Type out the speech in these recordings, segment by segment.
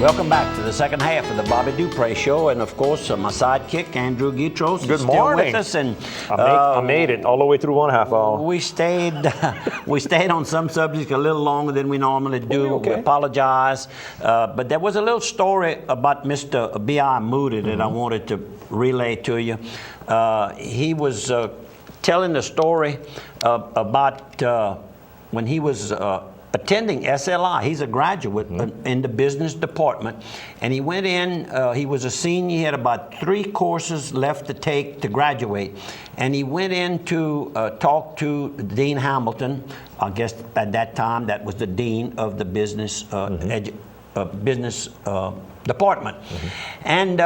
Welcome back to the second half of the Bobby Dupre Show, and of course, my sidekick Andrew Bdthurs Good is morning. still with us, and I made it all the way through 1.5 hour. we stayed on some subjects a little longer than we normally do. Okay. We apologize, but there was a little story about Mr. B.I. Moody that I wanted to relay to you. He was telling the story about when he was attending SLI. He's a graduate in the business department, and he went in, he was a senior, he had about 3 courses left to take to graduate, and he went in to talk to Dean Hamilton. I guess at that time that was the dean of the business department. And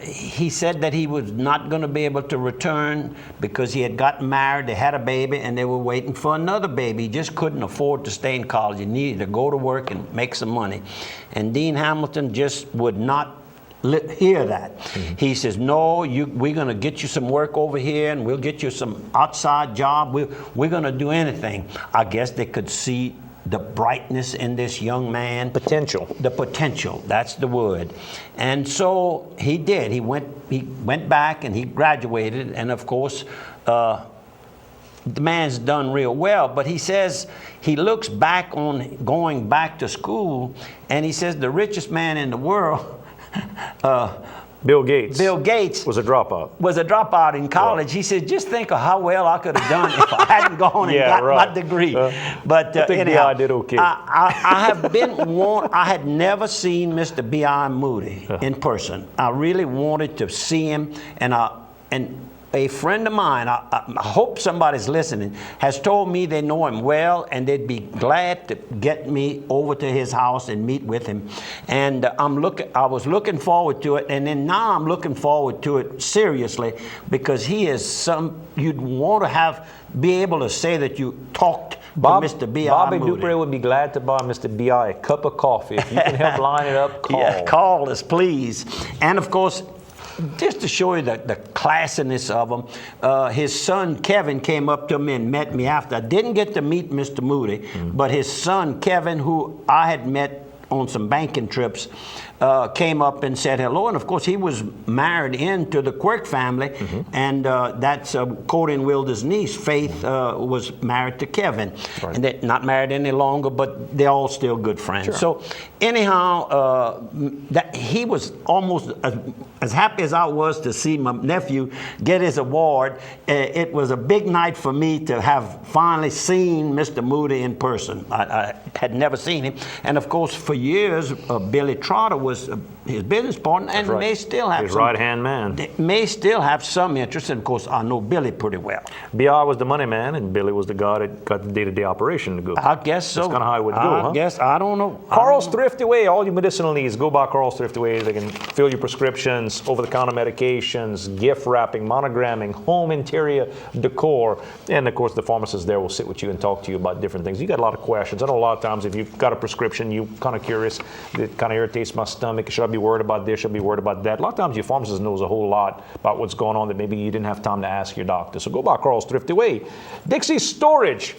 he said that he was not going to be able to return because he had gotten married, they had a baby, and they were waiting for another baby. He just couldn't afford to stay in college. He needed to go to work and make some money. And Dean Hamilton just would not hear that. He says, no, we're going to get you some work over here, and we'll get you some outside job. We're going to do anything. I guess they could see the brightness in this young man. Potential. The potential, that's the word. And so he did. He went back and he graduated, and of course, the man's done real well, but he says he looks back on going back to school, and he says the richest man in the world, Bill Gates. Bill Gates was a dropout. Was a dropout in college. He said, just think of how well I could have done if I hadn't gone and got my degree. But I think anyhow, B.I. did okay. I have been I had never seen Mr. B.I. Moody in person. I really wanted to see him, and a friend of mine, I hope somebody's listening, has told me they know him well, and they'd be glad to get me over to his house and meet with him. And I was looking forward to it, and then now I'm looking forward to it seriously, because he is you'd want to be able to say that you talked to Mr. B.I. Bobby Moody. Dupre would be glad to buy Mr. B.I. a cup of coffee. If you can help line it up, call. Yeah, call us, please. And of course, just to show you the classiness of him, his son Kevin came up to me and met me after. I didn't get to meet Mr. Moody, but his son Kevin, who I had met on some banking trips, came up and said hello. And of course, he was married into the Quirk family, and that's Cody and Wilder's niece, Faith, was married to Kevin. Right. And they're not married any longer, but they're all still good friends. Sure. So anyhow, that he was almost as happy as I was to see my nephew get his award. It was a big night for me to have finally seen Mr. Moody in person. I had never seen him. And of course, for years, Billy Trotter was his business partner, and may still have his right-hand man. They may still have some interest, and of course, I know Billy pretty well. B.I. was the money man, and Billy was the guy that got the day-to-day operation to go. I guess so. That's kind of how it would go, huh? I guess, I don't know. Carl's Thrifty Way, all your medicinal needs, go by Carl's Thrifty Way. They can fill your prescriptions, over-the-counter medications, gift wrapping, monogramming, home interior decor, and of course, the pharmacist there will sit with you and talk to you about different things. You got a lot of questions. I know a lot of times if you've got a prescription, you're kind of curious, it kind of irritates my stomach. Should I be worried about this? Should I be worried about that? A lot of times your pharmacist knows a whole lot about what's going on that maybe you didn't have time to ask your doctor. So go by Carl's Thrifty Way. Dixie Storage.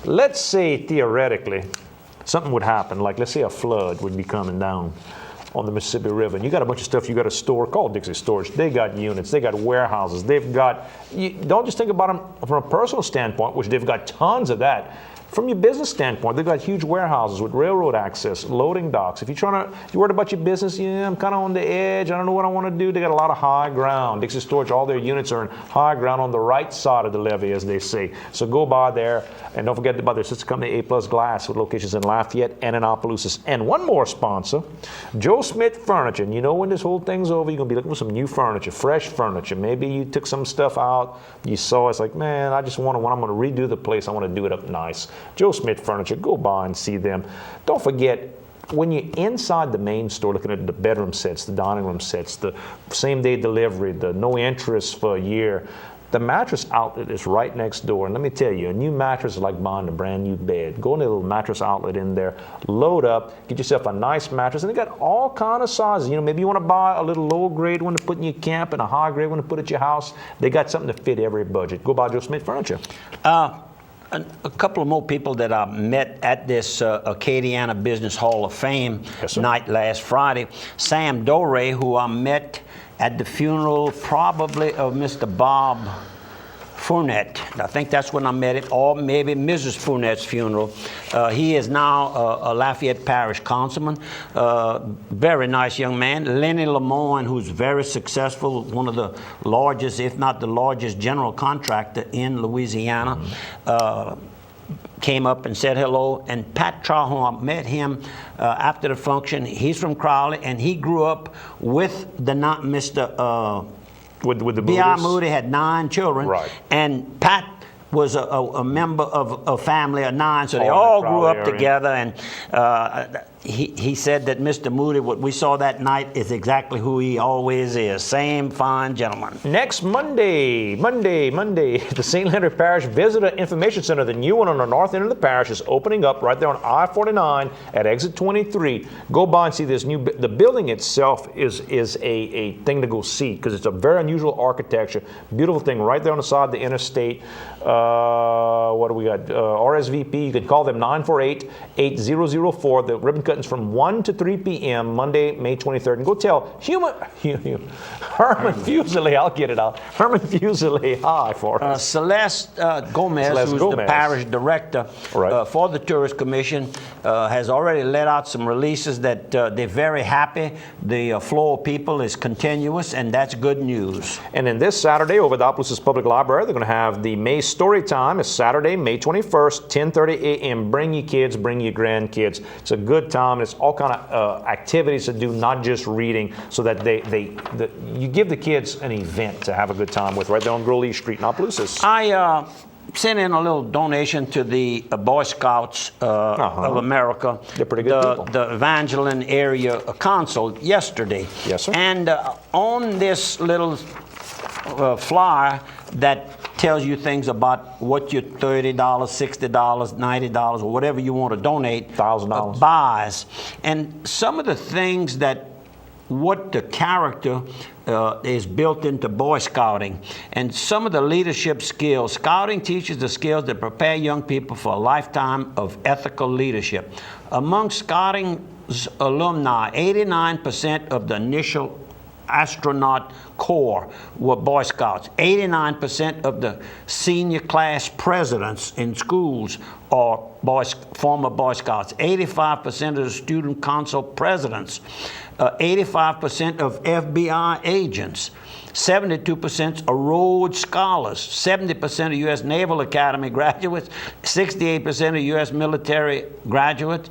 Let's say theoretically something would happen, like let's say a flood would be coming down on the Mississippi River, and you got a bunch of stuff you got to store. Call Dixie Storage. They got units, they got warehouses, they've got, don't just think about them from a personal standpoint, which they've got tons of that. From your business standpoint, they've got huge warehouses with railroad access, loading docks. If you're worried about your business, I'm kind of on the edge, I don't know what I want to do, they got a lot of high ground. Dixie Storage, all their units are in high ground on the right side of the levee, as they say. So go by there, and don't forget about their sister company, A+ Glass, with locations in Lafayette and in Opelousas. And one more sponsor, Joe Smith Furniture. And you know when this whole thing's over, you're going to be looking for some new furniture, fresh furniture. Maybe you took some stuff out, you saw it's like, man, I just want to, when I'm going to redo the place, I want to do it up nice. Joe Smith Furniture, go by and see them. Don't forget, when you're inside the main store looking at the bedroom sets, the dining room sets, the same-day delivery, the no interest for a year, the mattress outlet is right next door. And let me tell you, a new mattress is like buying a brand new bed. Go in a little mattress outlet in there, load up, get yourself a nice mattress, and they got all kind of sizes. Maybe you want to buy a little lower grade one to put in your camp and a high grade one to put at your house. They got something to fit every budget. Go by Joe Smith Furniture. a couple of more people that I met at this Acadiana Business Hall of Fame night last Friday. Sam Doré, who I met at the funeral probably of Mr. Bob Fournette. I think that's when I met him, or maybe Mrs. Fournette's funeral. He is now a Lafayette Parish councilman. Very nice young man. Lenny Lemoyne, who's very successful, one of the largest, if not the largest, general contractor in Louisiana. Came up and said hello. And Pat Trahorn, I met him after the function. He's from Crowley, and he grew up with the Mr. With the B.I. Moody had 9 children, right. And Pat was a member of a family of 9, so they all grew up together. And he said that Mr. Moody, what we saw that night, is exactly who he always is. Same fine gentleman. Next Monday, the St. Leonard Parish Visitor Information Center, the new one on the north end of the parish, is opening up right there on I-49 at exit 23. Go by and see this new. The building itself is a thing to go see because it's a very unusual architecture. Beautiful thing right there on the side of the interstate. What do we got? RSVP. You can call them 948-8004. The ribbon cutting's from 1 to 3 p.m. Monday, May 23rd. And go tell Herman Fuseli, I'll get it out. Herman Fuseli, hi for us. Celeste Gomez, who's the parish director for the Tourist Commission, has already let out some releases that they're very happy. The flow of people is continuous, and that's good news. And then this Saturday over at the Opelousas Public Library, they're going to have the May Story Time. It's Saturday, May 21st, 10:30 a.m. Bring your kids, bring your grandkids. It's a good time. It's all kind of activities to do, not just reading, so that you give the kids an event to have a good time with right there on Grolier Street in Opelousas. I sent in a little donation to the Boy Scouts of America. They're pretty good people. The Evangeline Area Council yesterday. Yes, sir. And on this little flyer that tells you things about what your $30, $60, $90, or whatever you want to donate $1,000 buys. And some of the things that what the character is built into Boy Scouting, and some of the leadership skills. Scouting teaches the skills that prepare young people for a lifetime of ethical leadership. Among Scouting's alumni, 89% of the initial astronaut corps were Boy Scouts. 89% of the senior class presidents in schools are former Boy Scouts. 85% of the student council presidents. 85% of FBI agents. 72% are Rhodes Scholars. 70% of U.S. Naval Academy graduates. 68% of U.S. military graduates.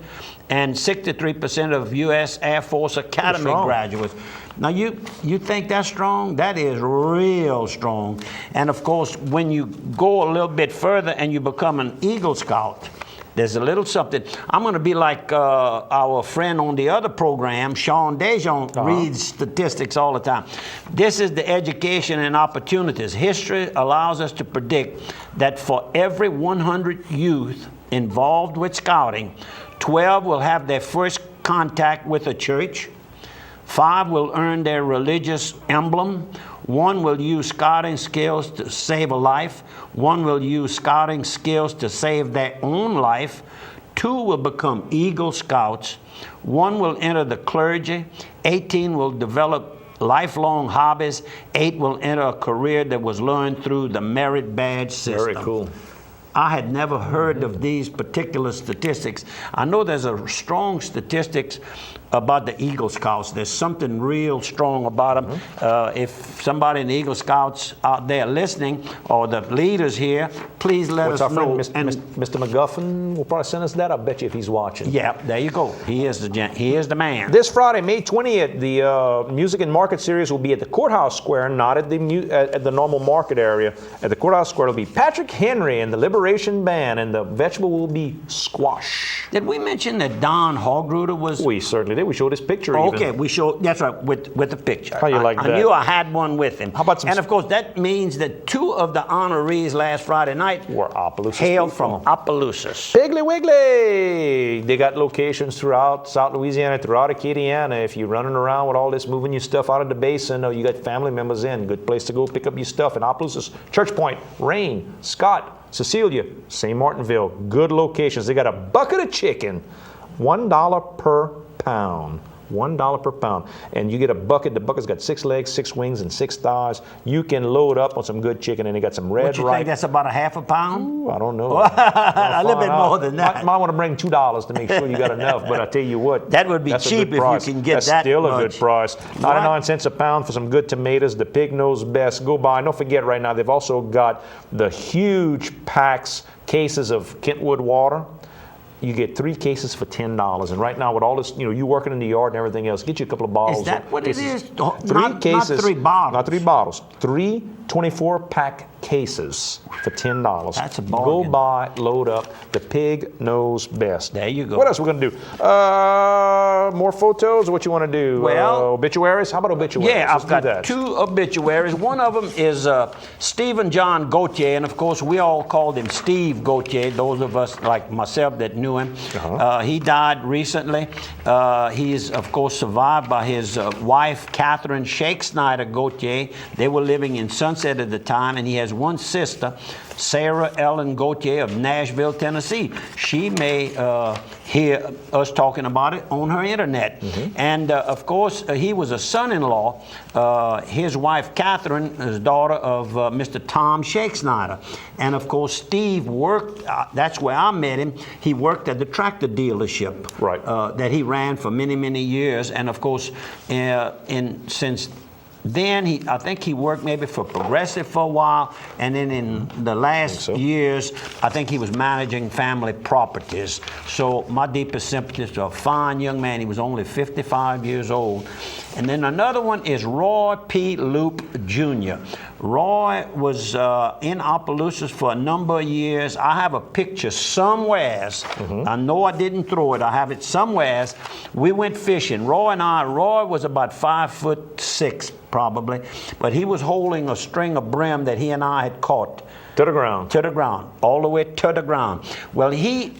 And 63% of U.S. Air Force Academy graduates. Now, you think that's strong? That is real strong. And of course, when you go a little bit further and you become an Eagle Scout, there's a little something. I'm going to be like our friend on the other program, Sean Dejon, reads statistics all the time. This is the education and opportunities. History allows us to predict that for every 100 youth involved with scouting, 12 will have their first contact with a church. 5 will earn their religious emblem. 1 will use scouting skills to save a life. 1 will use scouting skills to save their own life. 2 will become Eagle Scouts. 1 will enter the clergy. 18 will develop lifelong hobbies. 8 will enter a career that was learned through the merit badge system. Very cool. I had never heard of these particular statistics. I know there's a strong statistics about the Eagle Scouts. There's something real strong about them. If somebody in the Eagle Scouts out there listening, or the leaders here, please let us know. Mr. McGuffin will probably send us that. I bet you if he's watching. Yeah, there you go. He is the man. This Friday, May 20th, the Music and Market Series will be at the Courthouse Square, not at the normal market area. At the Courthouse Square, it'll be Patrick Henry and the Liberation Band, and the vegetable will be squash. Did we mention that Don Hogruder was? We certainly did. We showed his picture. Okay, we showed. That's right, with the picture. How you like that? I knew I had one with him. How about some? And of course, that means that 2 of the honorees last Friday night were Opelousas hail people. from Opelousas. Piggly Wiggly! They got locations throughout South Louisiana, throughout Acadiana. If you're running around with all this, moving your stuff out of the basin, or you got family members in, good place to go pick up your stuff in Opelousas, Church Point, Rain, Scott, Cecilia, St. Martinville, good locations. They got a bucket of chicken, $1 per pound. $1 per pound. And you get a bucket. The bucket's got 6 legs, 6 wings, and 6 thighs. You can load up on some good chicken, and they got some red What you rice. think that's about a half a pound? Ooh, I don't know. A little bit more than that. Might want to bring $2 to make sure you got enough. But I tell you what, That would be that's a cheap good if you price. can get that's that still a much. good price. 99 cents a pound for some good tomatoes. The Pig Knows Best. Go by. And don't forget, right now they've also got the huge packs, cases of Kentwood water. You get 3 cases for $10, and right now with all this, you working in the yard and everything else, get you a couple of bottles. Is that what it is? 3 cases. Not 3 bottles. Not 3 bottles. 3 24-pack cases for $10. That's a Go bargain. buy, load up. The Pig Knows Best. There you go. What else are we gonna do? More photos, or what you want to do? Well, obituaries. How about obituaries? Yeah, Let's I've do got that. 2 obituaries. One of them is Stephen John Gauthier, and of course we all called him Steve Gauthier, those of us like myself that knew him. He died recently. He is, of course, survived by his wife, Catherine Shake Snyder Gauthier. They were living in Sunset at the time, and he has one sister, Sarah Ellen Gauthier of Nashville, Tennessee. She may hear us talking about it on her internet. And of course, he was a son-in-law. His wife, Catherine, is daughter of Mr. Tom Shake Snyder. And of course, Steve worked, that's where I met him. He worked at the tractor dealership that he ran for many, many years. And of course, since then, I think he worked maybe for Progressive for a while, and then in the last years, I think he was managing family properties. So my deepest sympathies to a fine young man. He was only 55 years old. And then another one is Roy P. Loop Jr. Roy was in Opelousas for a number of years. I have a picture somewheres. I know I didn't throw it. I have it somewheres. We went fishing. Roy was about 5'6", probably, but he was holding a string of brim that he and I had caught. To the ground. To the ground, all the way to the ground. Well, he,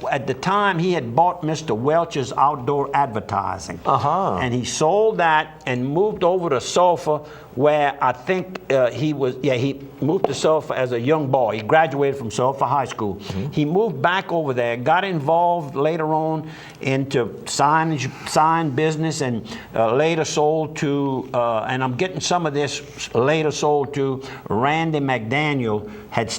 at the time, he had bought Mr. Welch's Outdoor Advertising. And he sold that and moved over to Sulphur, where I think he moved to Sulphur as a young boy. He graduated from Sulphur High School. He moved back over there, got involved later on into sign business, and later sold to, and I'm getting some of this, later sold to Randy McDaniel.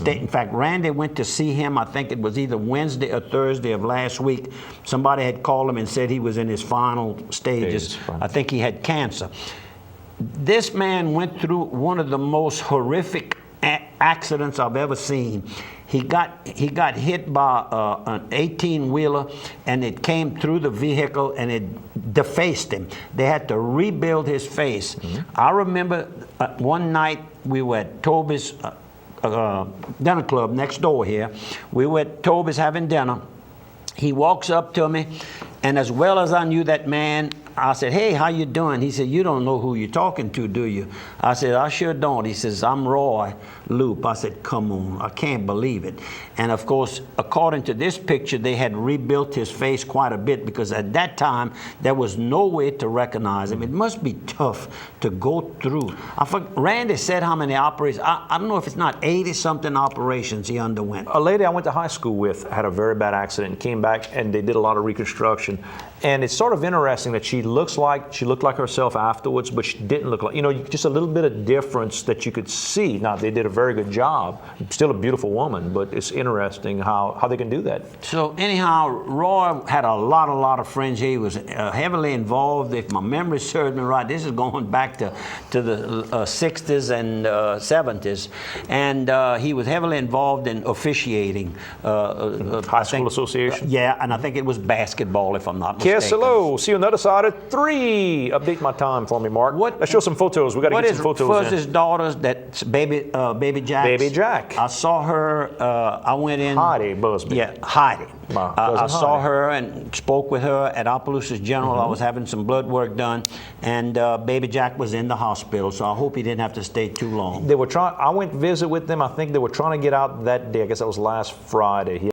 In fact, Randy went to see him, I think it was either Wednesday or Thursday of last week. Somebody had called him and said he was in his final stages. I think he had cancer. This man went through one of the most horrific accidents I've ever seen. He got hit by an 18-wheeler, and it came through the vehicle and it defaced him. They had to rebuild his face. I remember one night we were at Toby's dinner club next door here. We were at Toby's having dinner. He walks up to me, and as well as I knew that man, I said, "Hey, how you doing?" He said, "You don't know who you're talking to, do you?" I said, "I sure don't." He says, "I'm Roy Loop." I said, "Come on, I can't believe it." And of course, according to this picture, they had rebuilt his face quite a bit, because at that time, there was no way to recognize him. It must be tough to go through. Randy said how many operations, I don't know if it's not 80-something operations he underwent. A lady I went to high school with had a very bad accident and came back, and they did a lot of reconstruction. And it's sort of interesting that she looked like herself afterwards, but she didn't look like, just a little bit of difference that you could see. Now, they did a very good job. Still a beautiful woman, but it's interesting how they can do that. So anyhow, Roy had a lot of friends. He was heavily involved, if my memory serves me right. This is going back to the 60s and 70s. And he was heavily involved in officiating. High school association? Yeah, and I think it was basketball, if I'm not mistaken. Yes, hello. See you on the other side of 3. Update my time for me, Mark. Let's show some photos. We got to get some photos in. What is Fuzz's daughter's, that's Baby Jack? Baby Jack. I saw her, I went in. Heidi Busby. Yeah, Heidi. I saw Heidi. her and spoke with her at Opelousas General. I was having some blood work done, and Baby Jack was in the hospital, so I hope he didn't have to stay too long. I went to visit with them. I think they were trying to get out that day. I guess that was last Friday.